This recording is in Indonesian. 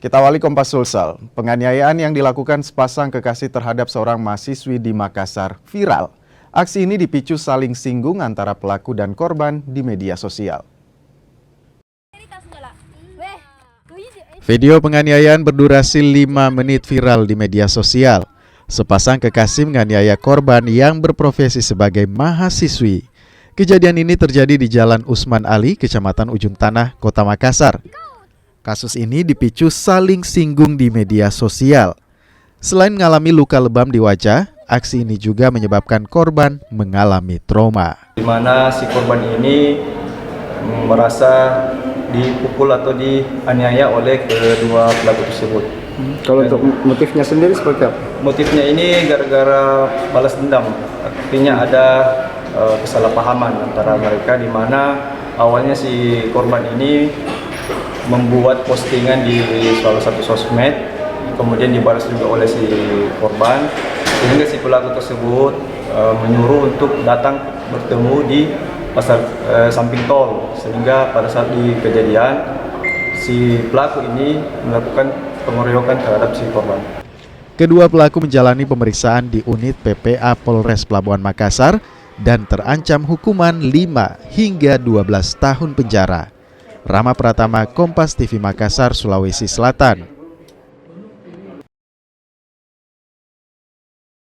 Kita awali Kompas Sulsel. Penganiayaan yang dilakukan sepasang kekasih terhadap seorang mahasiswi di Makassar viral. Aksi ini dipicu saling singgung antara pelaku dan korban di media sosial. Video penganiayaan berdurasi 5 menit viral di media sosial. Sepasang kekasih menganiaya korban yang berprofesi sebagai mahasiswi. Kejadian ini terjadi di Jalan Usman Ali, Kecamatan Ujung Tanah, Kota Makassar. Kasus ini dipicu saling singgung di media sosial. Selain mengalami luka lebam di wajah, aksi ini juga menyebabkan korban mengalami trauma. Di mana si korban ini merasa dipukul atau dianiaya oleh kedua pelaku tersebut. Kalau untuk motifnya sendiri seperti apa? Motifnya ini gara-gara balas dendam. Artinya ada kesalahpahaman antara mereka, di mana awalnya si korban ini membuat postingan di salah satu sosmed, kemudian dibalas juga oleh si korban, sehingga si pelaku tersebut menyuruh untuk datang bertemu di pasar samping tol, sehingga pada saat di kejadian si pelaku ini melakukan pengeroyokan terhadap si korban. Kedua pelaku menjalani pemeriksaan di unit PPA Polres Pelabuhan Makassar dan terancam hukuman 5 hingga 12 tahun penjara. Rama Pratama, Kompas TV Makassar, Sulawesi Selatan.